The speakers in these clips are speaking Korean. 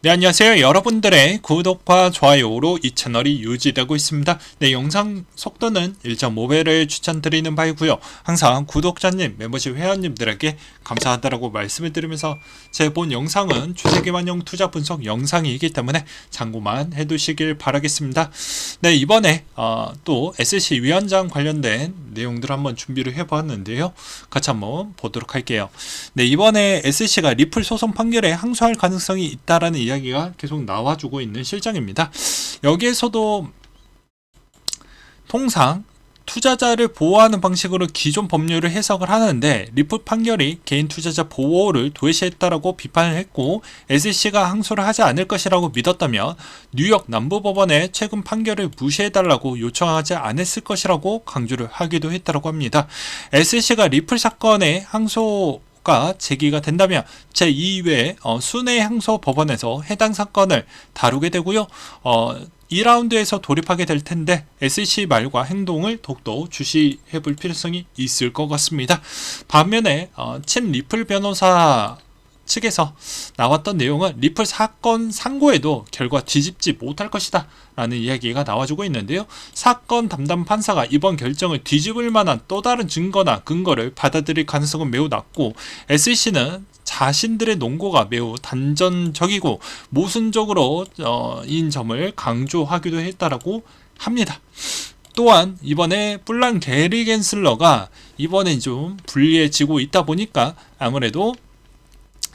네, 안녕하세요. 여러분들의 구독과 좋아요로 이 채널이 유지되고 있습니다. 네, 영상 속도는 1.5배를 추천드리는 바이고요. 항상 구독자님, 멤버십 회원님들에게 감사하다라고 말씀을 드리면서 제 본 영상은 주식기반용 투자 분석 영상이기 때문에 참고만 해두시길 바라겠습니다. 네, 이번에 또 SC 위원장 관련된 내용들 한번 준비를 해보았는데요. 같이 한번 보도록 할게요. 네, 이번에 SC가 리플 소송 판결에 항소할 가능성이 있다라는 이야기가 계속 나와주고 있는 실정입니다. 여기에서도 통상 투자자를 보호하는 방식으로 기존 법률을 해석을 하는데 리플 판결이 개인 투자자 보호를 도외시했다라고 비판을 했고 SEC가 항소를 하지 않을 것이라고 믿었다면 뉴욕 남부법원에 최근 판결을 무시해달라고 요청하지 않았을 것이라고 강조를 하기도 했다고 합니다. SEC가 리플 사건의 항소가 제기가 된다면 제2회 순회 항소 법원에서 해당 사건을 다루게 되고요. 2라운드에서 돌입하게 될 텐데 SEC 말과 행동을 더욱더 주시해 볼 필요성이 있을 것 같습니다. 반면에 친 리플 변호사 측에서 나왔던 내용은 리플 사건 상고에도 결과 뒤집지 못할 것이다 라는 이야기가 나와주고 있는데요. 사건 담당 판사가 이번 결정을 뒤집을 만한 또 다른 증거나 근거를 받아들일 가능성은 매우 낮고 SEC는 자신들의 논고가 매우 단전적이고 모순적으로 인 점을 강조하기도 했다라고 합니다. 또한 이번에 뿔란 게리 겐슬러가 이번에 좀 불리해지고 있다 보니까 아무래도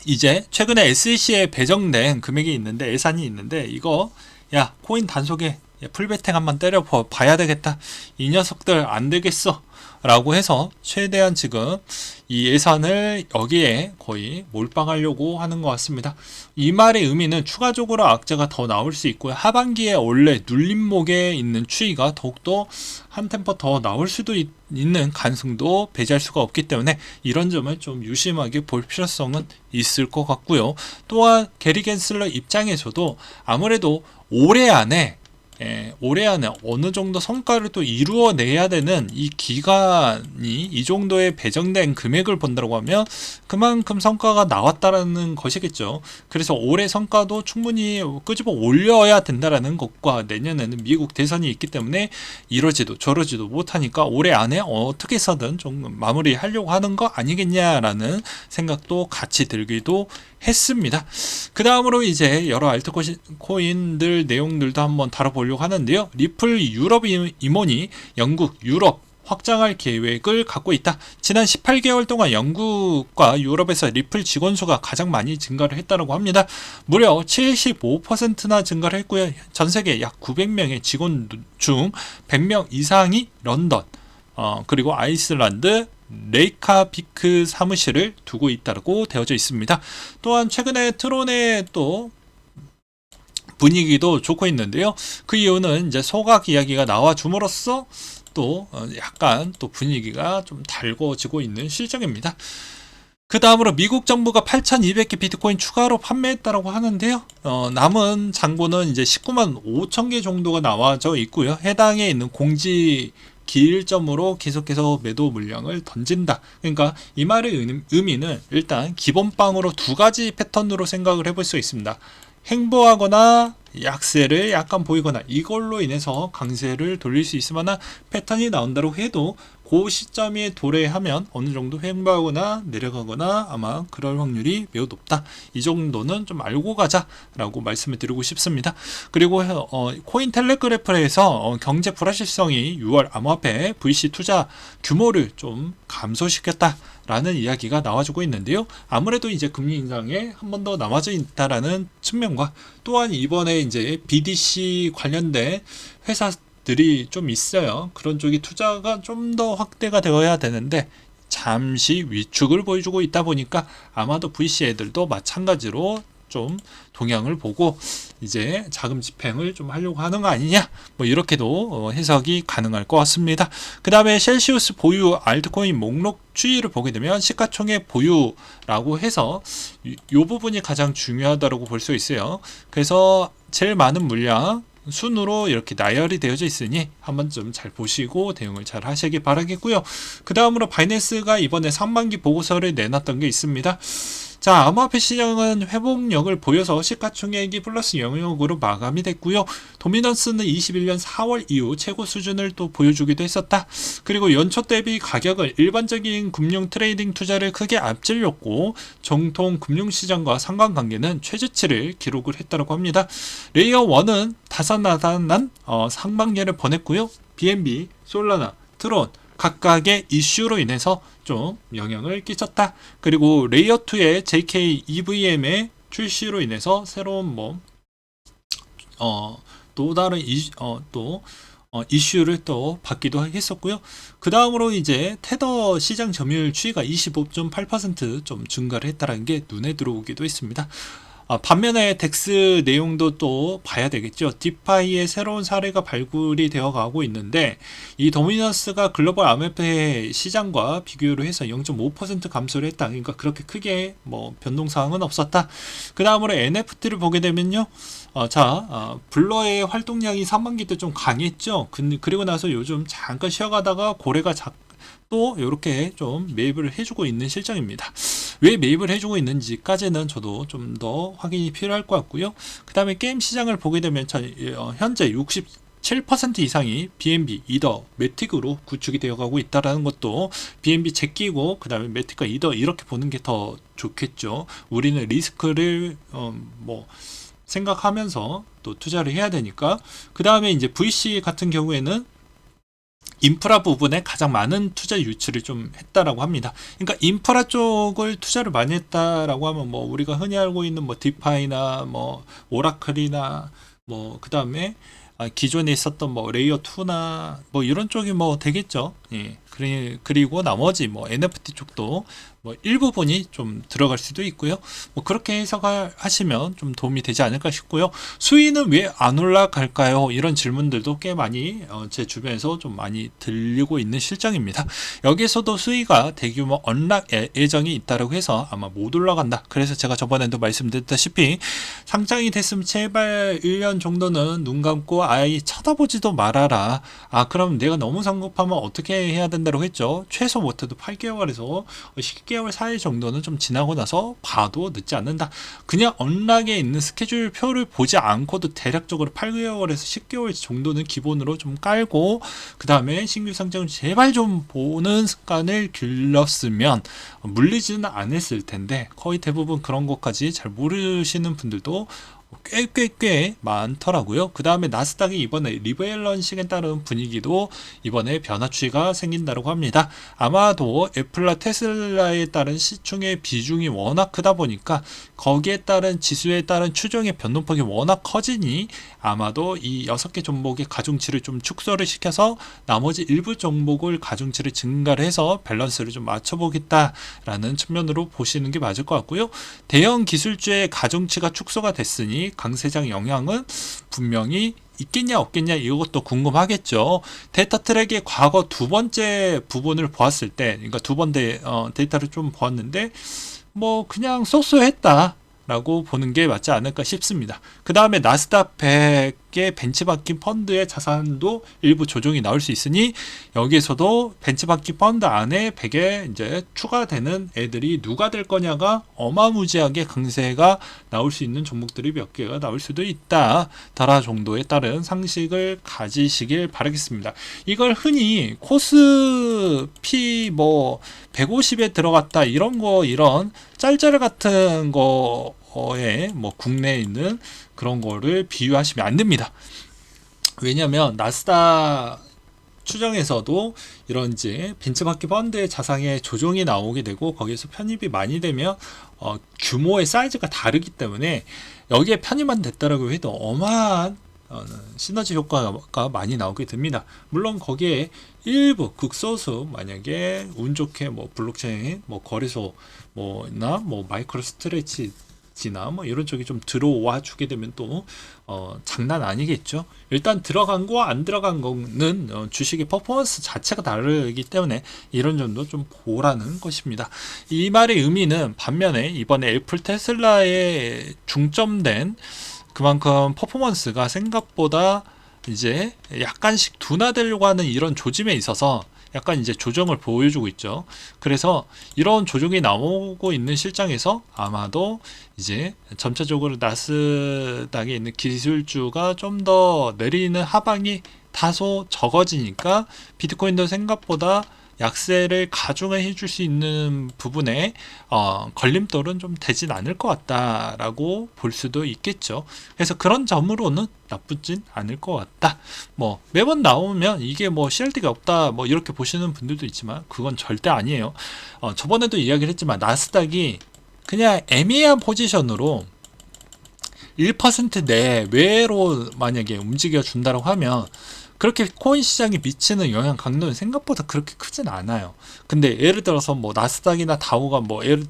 이제 최근에 SEC에 배정된 금액이 있는데 예산이 있는데 이거 야 코인 단속에 풀베팅 한번 때려 봐야 되겠다 이 녀석들 안 되겠어 라고 해서 최대한 지금 이 예산을 여기에 거의 몰빵하려고 하는 것 같습니다. 이 말의 의미는 추가적으로 악재가 더 나올 수 있고요. 하반기에 원래 눌림목에 있는 추이가 더욱더 한 템포 더 나올 수도 있는 가능성도 배제할 수가 없기 때문에 이런 점을 좀 유심하게 볼 필요성은 있을 것 같고요. 또한 게리 겐슬러 입장에서도 아무래도 올해 안에 어느 정도 성과를 또 이루어내야 되는 이 기간이 이 정도의 배정된 금액을 본다고 하면 그만큼 성과가 나왔다라는 것이겠죠. 그래서 올해 성과도 충분히 끄집어 올려야 된다라는 것과 내년에는 미국 대선이 있기 때문에 이러지도 저러지도 못하니까 올해 안에 어떻게 해서든 좀 마무리하려고 하는 거 아니겠냐라는 생각도 같이 들기도 했습니다. 그 다음으로 이제 여러 알트코인들 내용들도 한번 다뤄보려고 하는데요. 리플 유럽 임원이 영국, 유럽 확장할 계획을 갖고 있다. 지난 18개월 동안 영국과 유럽에서 리플 직원 수가 가장 많이 증가를 했다고 합니다. 무려 75%나 증가를 했고요. 전 세계 약 900명의 직원 중 100명 이상이 런던, 그리고 아이슬란드, 레이카비크 사무실을 두고 있다고 되어져 있습니다. 또한 최근에 트론의 또 분위기도 좋고 있는데요. 그 이유는 이제 소각 이야기가 나와 줌으로써 또 약간 또 분위기가 좀 달궈지고 있는 실정입니다. 그 다음으로 미국 정부가 8,200개 비트코인 추가로 판매했다고 하는데요. 남은 잔고는 이제 19만 5천 개 정도가 나와져 있고요. 해당에 있는 공지 기일점으로 계속해서 매도 물량을 던진다. 그러니까 이 말의 의미는 일단 기본빵으로 두 가지 패턴으로 생각을 해볼 수 있습니다. 행보하거나 약세를 약간 보이거나 이걸로 인해서 강세를 돌릴 수 있을 만한 패턴이 나온다고 해도 그 시점에 도래하면 어느 정도 횡보하거나 내려가거나 아마 그럴 확률이 매우 높다. 이 정도는 좀 알고 가자라고 말씀을 드리고 싶습니다. 그리고 코인 텔레그래프에서 경제 불확실성이 6월 암호화폐 VC 투자 규모를 좀 감소시켰다. 라는 이야기가 나와주고 있는데요. 아무래도 이제 금리 인상에 한 번 더 남아져 있다라는 측면과 또한 이번에 이제 BDC 관련된 회사들이 좀 있어요. 그런 쪽이 투자가 좀 더 확대가 되어야 되는데 잠시 위축을 보여주고 있다 보니까 아마도 VC 애들도 마찬가지로 좀 동향을 보고 이제 자금 집행을 좀 하려고 하는 거 아니냐 뭐 이렇게도 해석이 가능할 것 같습니다. 그 다음에 셀시우스 보유 알트코인 목록 추이를 보게 되면 시가총액 보유라고 해서 이 부분이 가장 중요하다고 볼 수 있어요. 그래서 제일 많은 물량 순으로 이렇게 나열이 되어져 있으니 한번 좀 잘 보시고 대응을 잘 하시기 바라겠고요. 그 다음으로 바이낸스가 이번에 상반기 보고서를 내놨던 게 있습니다. 자, 암호화폐 시장은 회복력을 보여서 시가총액이 플러스 영역으로 마감이 됐고요. 도미넌스는 21년 4월 이후 최고 수준을 또 보여주기도 했었다. 그리고 연초 대비 가격을 일반적인 금융 트레이딩 투자를 크게 앞질렀고 정통 금융시장과 상관관계는 최저치를 기록을 했다고 합니다. 레이어 1은 다산다산한 상반기를 보냈고요. BNB, 솔라나, 트론 각각의 이슈로 인해서 좀 영향을 끼쳤다. 그리고 레이어 2의 JK EVM의 출시로 인해서 새로운 또 다른 이슈를 또 받기도 했었고요. 그 다음으로 이제 테더 시장 점유율 추이가 25.8% 증가를 했다는 게 눈에 들어오기도 했습니다. 반면에 덱스 내용도 또 봐야 되겠죠. 디파이의 새로운 사례가 발굴이 되어 가고 있는데 이 도미넌스가 글로벌 암호화폐 시장과 비교를 해서 0.5% 감소를 했다. 그러니까 그렇게 크게 변동사항은 없었다. 그 다음으로 NFT를 보게 되면요. 블러의 활동량이 상반기 때 좀 강했죠. 그리고 나서 요즘 잠깐 쉬어가다가 고래가 또 이렇게 좀 매입을 해주고 있는 실정입니다. 왜 매입을 해주고 있는지까지는 저도 좀 더 확인이 필요할 것 같고요. 그 다음에 게임 시장을 보게 되면 현재 67% 이상이 BNB, 이더, 매틱으로 구축이 되어가고 있다는 것도 BNB 제끼고 그 다음에 매틱과 이더 이렇게 보는 게 더 좋겠죠. 우리는 리스크를 생각하면서 또 투자를 해야 되니까. 그 다음에 이제 VC 같은 경우에는 인프라 부분에 가장 많은 투자 유치를 좀 했다라고 합니다. 그러니까 인프라 쪽을 투자를 많이 했다라고 하면 우리가 흔히 알고 있는 디파이나 오라클이나 그 다음에 기존에 있었던 레이어 2나 이런 쪽이 되겠죠. 예. 그리고 나머지 NFT 쪽도 일부분이 좀 들어갈 수도 있고요. 그렇게 해석하시면 좀 도움이 되지 않을까 싶고요. 수위는 왜 안 올라갈까요? 이런 질문들도 꽤 많이 제 주변에서 좀 많이 들리고 있는 실정입니다. 여기에서도 수위가 대규모 언락 예정이 있다고 해서 아마 못 올라간다. 그래서 제가 저번에도 말씀드렸다시피 상장이 됐으면 제발 1년 정도는 눈 감고 아예 쳐다보지도 말아라. 그럼 내가 너무 성급하면 어떻게 해야 된다고 했죠. 최소 못해도 8개월에서 10개월 사이 정도는 좀 지나고 나서 봐도 늦지 않는다. 그냥 언락에 있는 스케줄 표를 보지 않고도 대략적으로 8개월에서 10개월 정도는 기본으로 좀 깔고 그 다음에 신규 상장을 제발 좀 보는 습관을 길렀으면 물리지는 않았을 텐데 거의 대부분 그런 것까지 잘 모르시는 분들도 꽤 많더라고요. 그 다음에 나스닥이 이번에 리밸런싱에 따른 분위기도 이번에 변화 추이가 생긴다고 합니다. 아마도 애플과 테슬라에 따른 시총의 비중이 워낙 크다 보니까 거기에 따른 지수에 따른 추정의 변동폭이 워낙 커지니 아마도 이 6개 종목의 가중치를 좀 축소를 시켜서 나머지 일부 종목을 가중치를 증가를 해서 밸런스를 좀 맞춰보겠다라는 측면으로 보시는 게 맞을 것 같고요. 대형 기술주의 가중치가 축소가 됐으니 강세장 영향은 분명히 있겠냐 없겠냐 이것도 궁금하겠죠. 데이터 트랙의 과거 두 번째 부분을 보았을 때, 그러니까 두 번째 데이터를 좀 보았는데 그냥 쏘쏘했다 라고 보는 게 맞지 않을까 싶습니다. 그 다음에 나스닥 100의 벤치마킹 펀드의 자산도 일부 조정이 나올 수 있으니 여기에서도 벤치마킹 펀드 안에 100에 이제 추가되는 애들이 누가 될 거냐가 어마무지하게 강세가 나올 수 있는 종목들이 몇 개가 나올 수도 있다. 다라 정도에 따른 상식을 가지시길 바라겠습니다. 이걸 흔히 코스피 150에 들어갔다 이런 짤짤 같은 거에 국내에 있는 그런 거를 비유하시면 안 됩니다. 왜냐하면 나스닥 추정에서도 이런 이제 벤치마킹 펀드의 자산의 조정이 나오게 되고 거기에서 편입이 많이 되면 규모의 사이즈가 다르기 때문에 여기에 편입만 됐다라고 해도 어마한 시너지 효과가 많이 나오게 됩니다. 물론 거기에 일부 극소수 만약에 운 좋게 블록체인 거래소 나 마이크로 스트레치지나 이런 쪽이 좀 들어와 주게 되면 또 장난 아니겠죠. 일단 들어간 거와 안 들어간 거는 주식의 퍼포먼스 자체가 다르기 때문에 이런 점도 좀 보라는 것입니다. 이 말의 의미는 반면에 이번에 애플 테슬라에 중점된 그만큼 퍼포먼스가 생각보다 이제 약간씩 둔화되려고 하는 이런 조짐에 있어서 약간 이제 조정을 보여주고 있죠. 그래서 이런 조정이 나오고 있는 실장에서 아마도 이제 점차적으로 나스닥에 있는 기술주가 좀 더 내리는 하방이 다소 적어지니까 비트코인도 생각보다 약세를 가중해 줄 수 있는 부분에 걸림돌은 좀 되진 않을 것 같다라고 볼 수도 있겠죠. 그래서 그런 점으로는 나쁘진 않을 것 같다. 뭐 매번 나오면 이게 뭐 CRT가 없다 뭐 이렇게 보시는 분들도 있지만 그건 절대 아니에요. 저번에도 이야기를 했지만 나스닥이 그냥 애매한 포지션으로 1% 내외로 만약에 움직여 준다고 하면 그렇게 코인 시장에 미치는 영향 강도는 생각보다 그렇게 크진 않아요. 근데 예를 들어서 뭐 나스닥이나 다우가 뭐 예를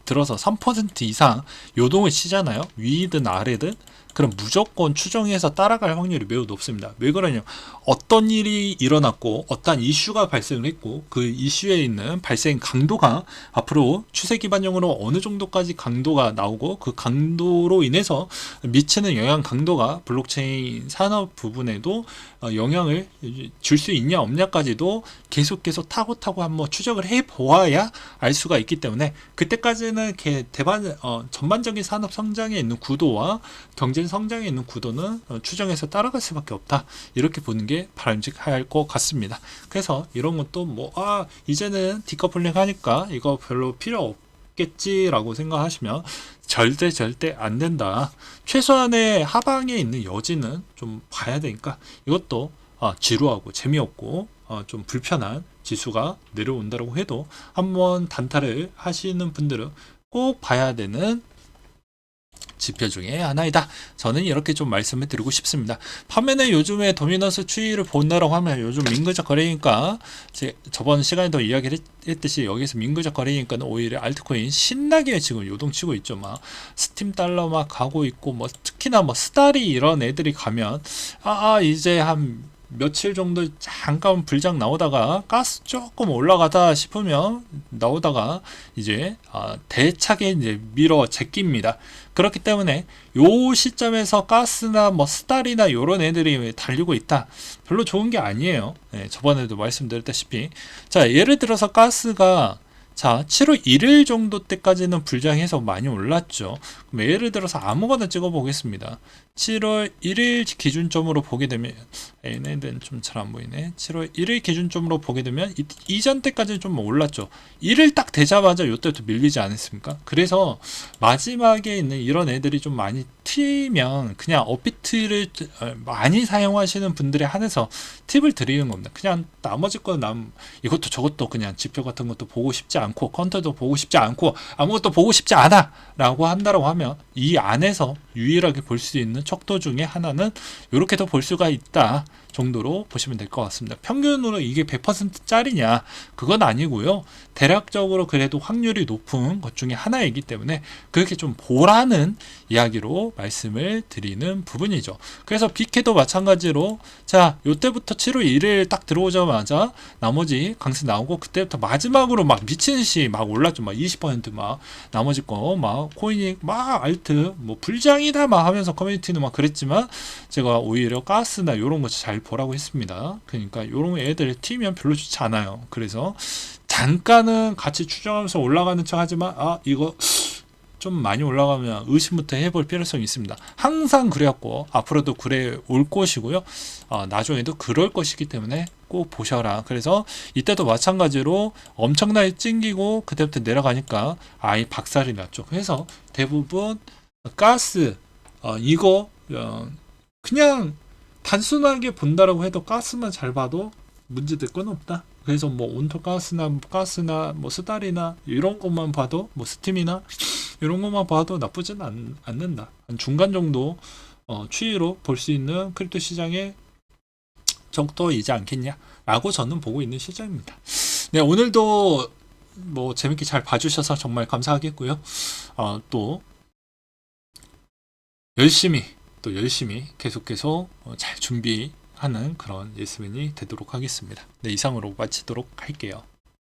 들어서 3% 이상 요동을 치잖아요. 위든 아래든. 그럼 무조건 추정해서 따라갈 확률이 매우 높습니다. 왜 그러냐? 어떤 일이 일어났고 어떤 이슈가 발생을 했고 그 이슈에 있는 발생 강도가 앞으로 추세 기반형으로 어느 정도까지 강도가 나오고 그 강도로 인해서 미치는 영향 강도가 블록체인 산업 부분에도 영향을 줄 수 있냐 없냐까지도 계속 타고 한번 추적을 해 보아야 알 수가 있기 때문에 그때까지는 전반적인 산업 성장에 있는 구도와 경제 성장에 있는 구도는 추정해서 따라갈 수밖에 없다. 이렇게 보는 게 바람직할 것 같습니다. 그래서 이런 것도 이제는 디커플링 하니까 이거 별로 필요 없겠지라고 생각하시면 절대 안 된다. 최소한의 하방에 있는 여지는 좀 봐야 되니까 이것도 지루하고 재미없고 좀 불편한 지수가 내려온다고 해도 한번 단타를 하시는 분들은 꼭 봐야 되는 지표 중에 하나이다. 저는 이렇게 좀 말씀을 드리고 싶습니다. 판매는 요즘에 도미넌스 추이를 본다라고 하면 요즘 민거적 거래니까 저번 시간에도 이야기를 했듯이 여기서 민거적 거래니까 오히려 알트코인 신나게 지금 요동치고 있죠. 막 스팀 달러 막 가고 있고 뭐 특히나 뭐 스타리 이런 애들이 가면 이제 한 며칠 정도 잠깐 불장 나오다가 가스 조금 올라가다 싶으면 나오다가 이제 대차게 이제 밀어 제낍니다. 그렇기 때문에 요 시점에서 가스나 뭐 스달이나 요런 애들이 달리고 있다. 별로 좋은 게 아니에요. 저번에도 말씀드렸다시피 예를 들어서 가스가 7월 1일 정도 때까지는 불장해서 많이 올랐죠. 그럼 예를 들어서 아무거나 찍어 보겠습니다. 7월 1일 기준점으로 보게 되면 얘네들은 좀 잘 안 보이네. 7월 1일 기준점으로 보게 되면 이전 때까지는 좀 올랐죠. 1일 딱 되자마자 요때부터 밀리지 않았습니까? 그래서 마지막에 있는 이런 애들이 좀 많이 튀면 그냥 업비트를 많이 사용하시는 분들에 한해서 팁을 드리는 겁니다. 그냥 나머지 거는 이것도 저것도 그냥 지표 같은 것도 보고 싶지 않고 컨트도 보고 싶지 않고 아무것도 보고 싶지 않아 라고 한다고 하면 이 안에서 유일하게 볼 수 있는 척도 중에 하나는 이렇게도 볼 수가 있다 정도로 보시면 될 것 같습니다. 평균으로 이게 100%짜리냐 그건 아니고요. 대략적으로 그래도 확률이 높은 것 중에 하나이기 때문에 그렇게 좀 보라는 이야기로 말씀을 드리는 부분이죠. 그래서 빅해도 마찬가지로 요때부터 7월 1일 딱 들어오자마자 나머지 강세 나오고 그때부터 마지막으로 막 미친듯이 막 올랐죠. 막 20% 나머지 거 막 코인이 막 알트 뭐 불장이다 막 하면서 커뮤니티는 막 그랬지만 제가 오히려 가스나 요런 거 잘 보라고 했습니다. 그러니까 요런 애들 튀면 별로 좋지 않아요. 그래서 잠깐은 같이 추정하면서 올라가는 척 하지만 이거 좀 많이 올라가면 의심부터 해볼 필요성이 있습니다. 항상 그래왔고 앞으로도 그래 올 것이고요. 나중에도 그럴 것이기 때문에 꼭 보셔라. 그래서 이때도 마찬가지로 엄청나게 찡기고 그때부터 내려가니까 아예 박살이 났죠. 그래서 대부분 가스 이거 그냥 단순하게 본다라고 해도 가스만 잘 봐도 문제될 건 없다. 그래서 뭐 온토 가스나 뭐 스달이나 이런 것만 봐도 뭐 스팀이나 이런 것만 봐도 나쁘진 않는다. 한 중간 정도 추이로 볼 수 있는 크립토 시장의 정도이지 않겠냐라고 저는 보고 있는 시점입니다. 네, 오늘도 뭐 재밌게 잘 봐주셔서 정말 감사하겠고요. 또 열심히 계속 잘 준비하는 그런 예스맨이 되도록 하겠습니다. 네, 이상으로 마치도록 할게요.